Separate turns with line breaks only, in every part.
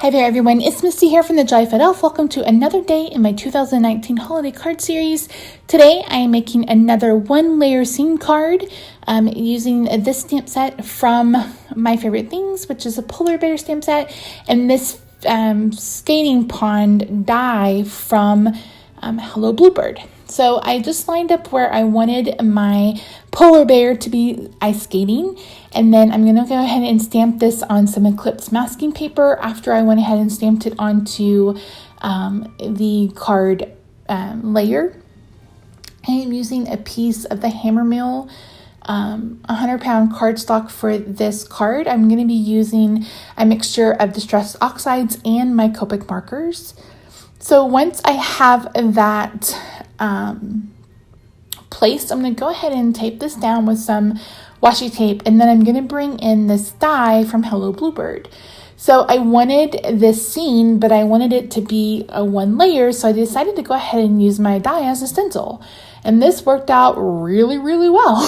Hi there everyone, it's Misty here from TheJollyFatElf. Welcome to another day in my 2019 holiday card series. Today I am making another one layer scene card using this stamp set from My Favorite Things, which is a polar bear stamp set, and this skating pond die from Hello Bluebird. So I just lined up where I wanted my polar bear to be ice skating, and then I'm going to go ahead and stamp this on some Eclipse masking paper after I went ahead and stamped it onto the card layer. I am using a piece of the Hammer Mill 100-pound cardstock for this card. I'm going to be using a mixture of Distress Oxides and my Copic markers. So once I have that placed, I'm going to go ahead and tape this down with some washi tape, and then I'm going to bring in this die from Hello Bluebird. So I wanted this scene, but I wanted it to be a one layer, so I decided to go ahead and use my die as a stencil. And this worked out really, really well.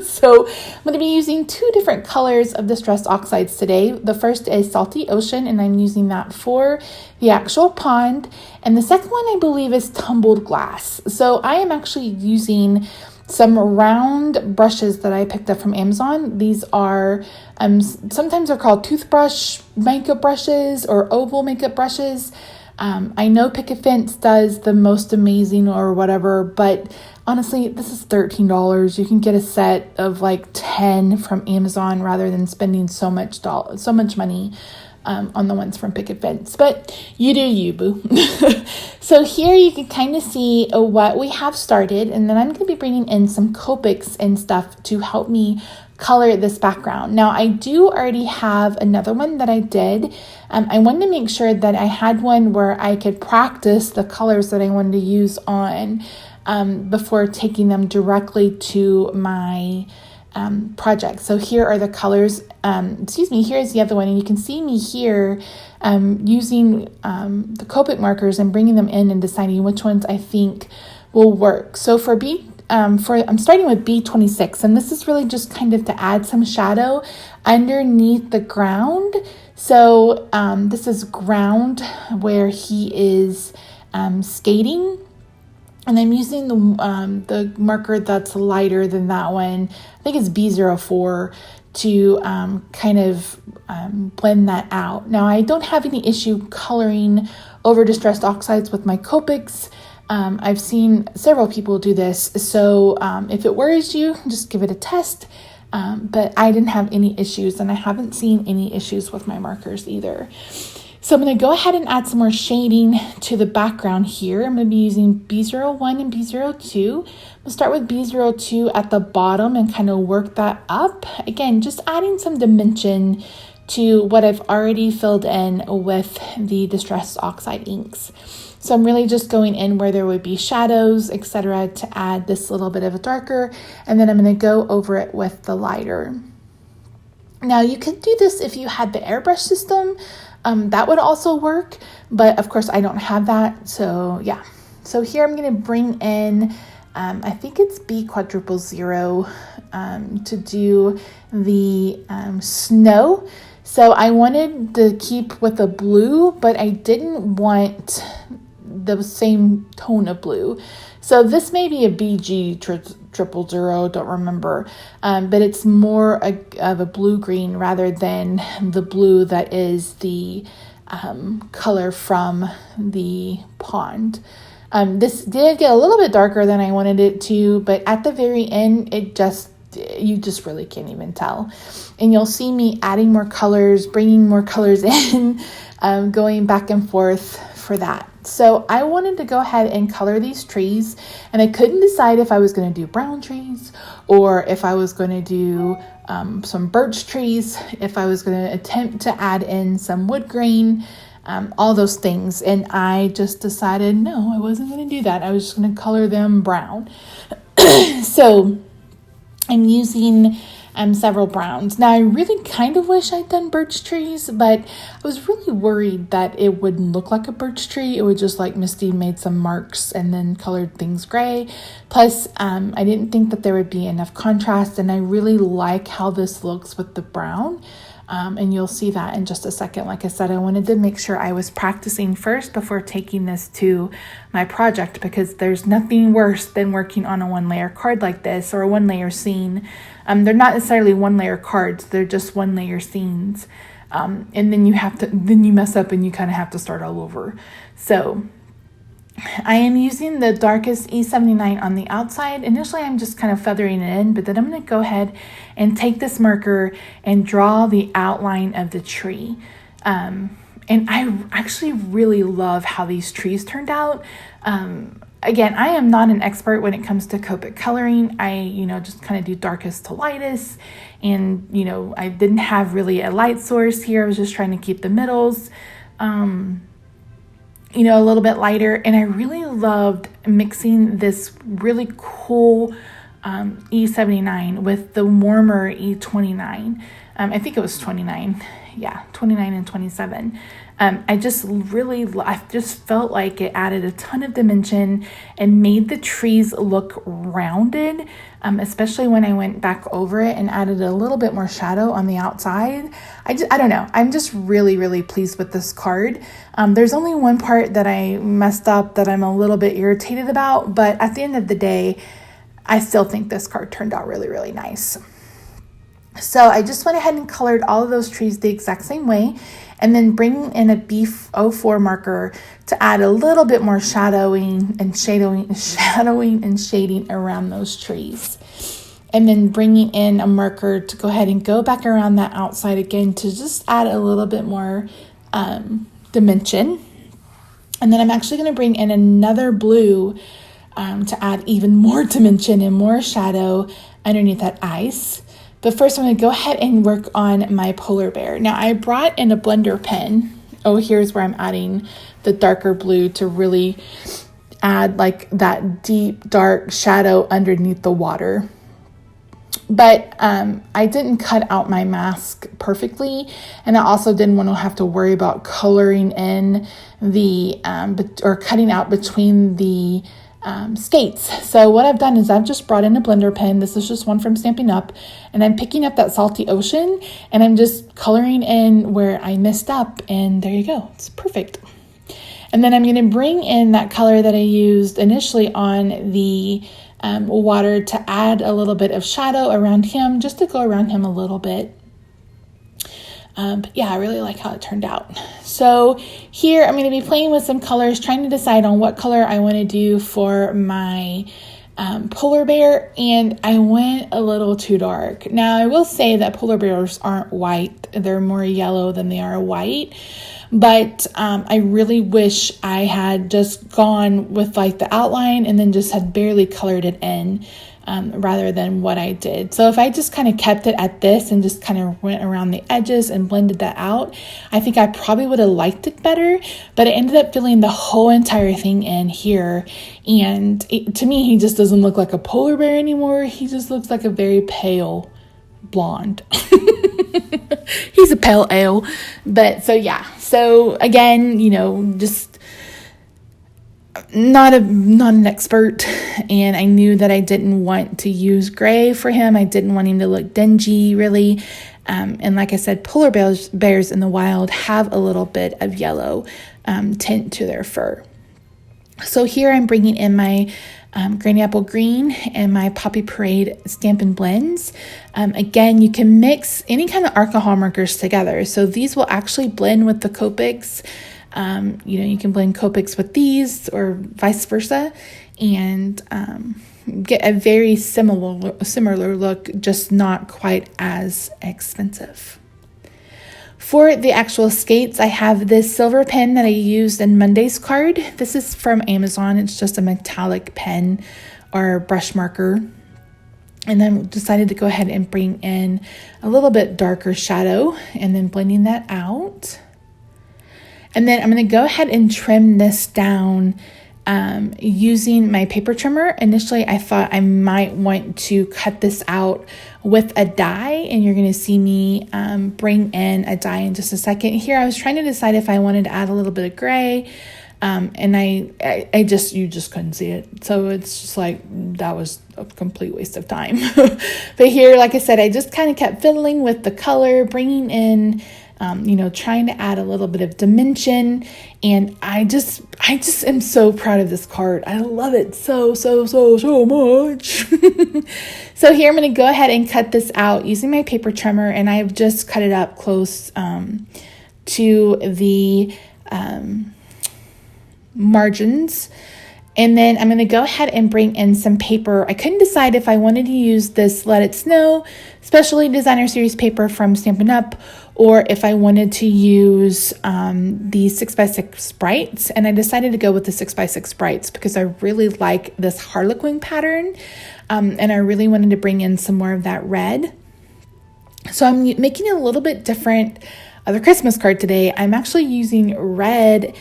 So I'm going to be using two different colors of Distress Oxides today. The first is Salty Ocean, and I'm using that for the actual pond. And the second one, I believe, is Tumbled Glass. So I am actually using some round brushes that I picked up from Amazon. These are, sometimes they're called toothbrush makeup brushes or oval makeup brushes. I know Picket Fence does the most amazing or whatever, but honestly, this is $13. You can get a set of like 10 from Amazon rather than spending so much money on the ones from Picket Fence. But you do you, boo. So here you can kind of see what we have started, and then I'm going to be bringing in some Copics and stuff to help me color this background. Now I do already have another one that I did. I wanted to make sure that I had one where I could practice the colors that I wanted to use on before taking them directly to my project. So here are the colors. Here's the other one, and you can see me here using the Copic markers and bringing them in and deciding which ones I think will work. So for I'm starting with B26, and this is really just kind of to add some shadow underneath the ground. So this is ground where he is skating, and I'm using the marker that's lighter than that one. I think it's B04 to kind of blend that out. Now I don't have any issue coloring over Distressed Oxides with my Copics. I've seen several people do this, so if it worries you, just give it a test. But I didn't have any issues, and I haven't seen any issues with my markers either. So I'm going to go ahead and add some more shading to the background here. I'm going to be using B01 and B02. I'm going to start with B02 at the bottom and kind of work that up. Again, just adding some dimension to what I've already filled in with the Distress Oxide inks. So I'm really just going in where there would be shadows, etc., to add this little bit of a darker, and then I'm going to go over it with the lighter. Now you could do this if you had the airbrush system. That would also work, but of course I don't have that, so yeah. So here I'm going to bring in, I think it's B00 to do the snow. So I wanted to keep with the blue, but I didn't want the same tone of blue. So this may be a BG 000, don't remember, but it's more of a blue-green rather than the blue that is the color from the pond. This did get a little bit darker than I wanted it to, but at the very end, you just really can't even tell. And you'll see me adding more colors, bringing more colors in, going back and forth for that. So I wanted to go ahead and color these trees, and I couldn't decide if I was going to do brown trees or if I was going to do some birch trees, if I was going to attempt to add in some wood grain, all those things. And I just decided, no, I wasn't going to do that. I was just going to color them brown. So I'm using several browns. Now I really kind of wish I'd done birch trees, but I was really worried that it wouldn't look like a birch tree. It would just like Misty made some marks and then colored things gray. Plus, I didn't think that there would be enough contrast, and I really like how this looks with the brown. And you'll see that in just a second. Like I said, I wanted to make sure I was practicing first before taking this to my project, because there's nothing worse than working on a one layer card like this, or a one layer scene. They're not necessarily one layer cards, they're just one layer scenes. And then you mess up and you kind of have to start all over. So I am using the darkest E79 on the outside. Initially, I'm just kind of feathering it in, but then I'm going to go ahead and take this marker and draw the outline of the tree. And I actually really love how these trees turned out. Again, I am not an expert when it comes to Copic coloring. I, just kind of do darkest to lightest. And, I didn't have really a light source here. I was just trying to keep the middles, a little bit lighter. And I really loved mixing this really cool E79 with the warmer E29. I think it was 29. Yeah, 29 and 27. I just felt like it added a ton of dimension and made the trees look rounded, especially when I went back over it and added a little bit more shadow on the outside. I don't know. I'm just really, really pleased with this card. There's only one part that I messed up that I'm a little bit irritated about, but at the end of the day, I still think this card turned out really, really nice. So I just went ahead and colored all of those trees the exact same way, and then bringing in a B04 marker to add a little bit more shadowing and shading around those trees. And then bringing in a marker to go ahead and go back around that outside again to just add a little bit more dimension. And then I'm actually going to bring in another blue to add even more dimension and more shadow underneath that ice. But first I'm going to go ahead and work on my polar bear. Now I brought in a blender pen. Oh, here's where I'm adding the darker blue to really add like that deep dark shadow underneath the water. But I didn't cut out my mask perfectly, and I also didn't want to have to worry about coloring in the or cutting out between the skates. So what I've done is I've just brought in a blender pen. This is just one from Stampin' Up, and I'm picking up that salty ocean and I'm just coloring in where I messed up, and there you go. It's perfect. And then I'm going to bring in that color that I used initially on the water to add a little bit of shadow around him, just to go around him a little bit. But yeah, I really like how it turned out. So here I'm going to be playing with some colors, trying to decide on what color I want to do for my polar bear, and I went a little too dark. Now I will say that polar bears aren't white. They're more yellow than they are white. But I really wish I had just gone with like the outline and then just had barely colored it in rather than what I did. So if I just kind of kept it at this and just kind of went around the edges and blended that out, I think I probably would have liked it better. But I ended up filling the whole entire thing in here. And to me, he just doesn't look like a polar bear anymore. He just looks like a very pale blonde. He's a pale ale. But so yeah. So again, just not an expert, and I knew that I didn't want to use gray for him. I didn't want him to look dingy, really. And like I said, polar bears in the wild have a little bit of yellow tint to their fur. So here I'm bringing in my Granny Apple Green and my Poppy Parade Stampin' Blends. Again, you can mix any kind of alcohol markers together. So these will actually blend with the Copics. You can blend Copics with these or vice versa, and get a very similar look, just not quite as expensive. For the actual skates, I have this silver pen that I used in Monday's card. This is from Amazon. It's just a metallic pen or brush marker. And then decided to go ahead and bring in a little bit darker shadow and then blending that out. And then I'm going to go ahead and trim this down using my paper trimmer. Initially, I thought I might want to cut this out with a die, and you're going to see me bring in a die in just a second. Here, I was trying to decide if I wanted to add a little bit of gray And you just couldn't see it. So it's just like, that was a complete waste of time. But here, like I said, I just kind of kept fiddling with the color, bringing in, trying to add a little bit of dimension. And I just am so proud of this card. I love it so much. So here I'm going to go ahead and cut this out using my paper trimmer, and I've just cut it up close to the margins. And then I'm going to go ahead and bring in some paper. I couldn't decide if I wanted to use this Let It Snow Specialty Designer Series paper from Stampin' Up, or if I wanted to use the 6x6 Sprites. And I decided to go with the 6x6 Sprites because I really like this Harlequin pattern. And I really wanted to bring in some more of that red. So I'm making a little bit different of the Christmas card today. I'm actually using red.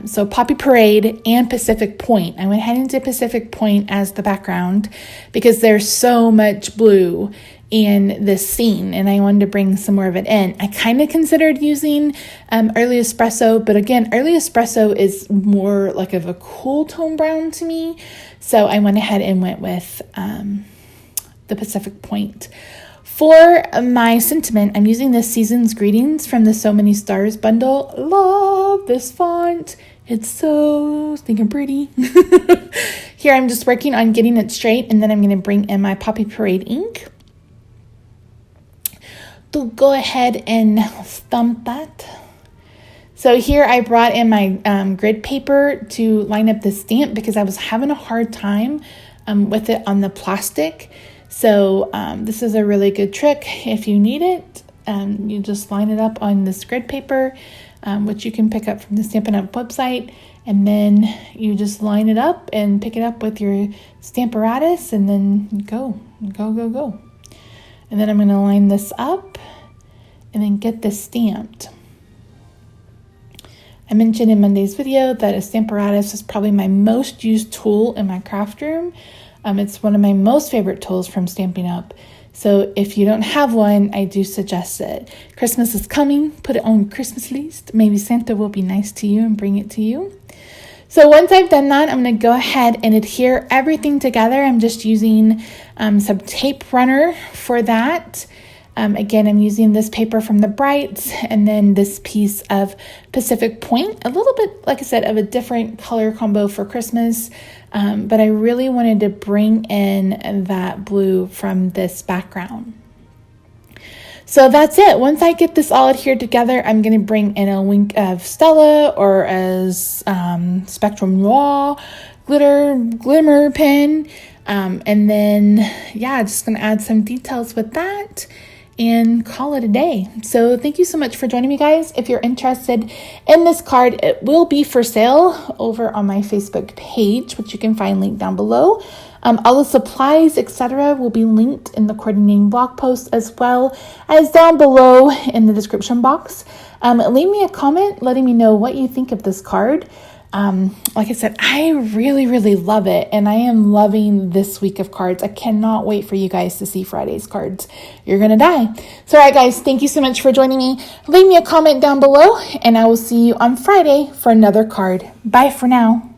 So Poppy Parade and Pacific Point. I went ahead and did Pacific Point as the background because there's so much blue in this scene, and I wanted to bring some more of it in. I kind of considered using Early Espresso, but again, Early Espresso is more like of a cool tone brown to me. So I went ahead and went with the Pacific Point. For my sentiment, I'm using this Season's Greetings from the So Many Stars bundle. Love this font. It's so stinking pretty. Here I'm just working on getting it straight, and then I'm going to bring in my Poppy Parade ink to go ahead and stamp that. So here I brought in my grid paper to line up the stamp because I was having a hard time with it on the plastic. So this is a really good trick if you need it. You just line it up on this grid paper, which you can pick up from the Stampin' Up website, and then you just line it up and pick it up with your Stamparatus, and then go. And then I'm going to line this up and then get this stamped. I mentioned in Monday's video that a Stamparatus is probably my most used tool in my craft room. It's one of my most favorite tools from Stampin' Up. So if you don't have one, I do suggest it. Christmas is coming. Put it on your Christmas list. Maybe Santa will be nice to you and bring it to you. So once I've done that, I'm going to go ahead and adhere everything together. I'm just using some tape runner for that. Again, I'm using this paper from the Brights and then this piece of Pacific Point. A little bit, like I said, of a different color combo for Christmas. But I really wanted to bring in that blue from this background. So that's it. Once I get this all adhered together, I'm going to bring in a wink of Stella or as Spectrum Raw glimmer pen. And then, just going to add some details with that and call it a day. So thank you so much for joining me, guys. If you're interested in this card, it will be for sale over on my Facebook page, which you can find linked down below. All the supplies, etc., will be linked in the coordinating blog post as well as down below in the description box. Leave me a comment letting me know what you think of this card. Like I said, I really love it, and I am loving this week of cards. I cannot wait for you guys to see Friday's cards. You're gonna die. So all right, guys, thank you so much for joining me. Leave me a comment down below, and I will see you on Friday for another card. Bye for now.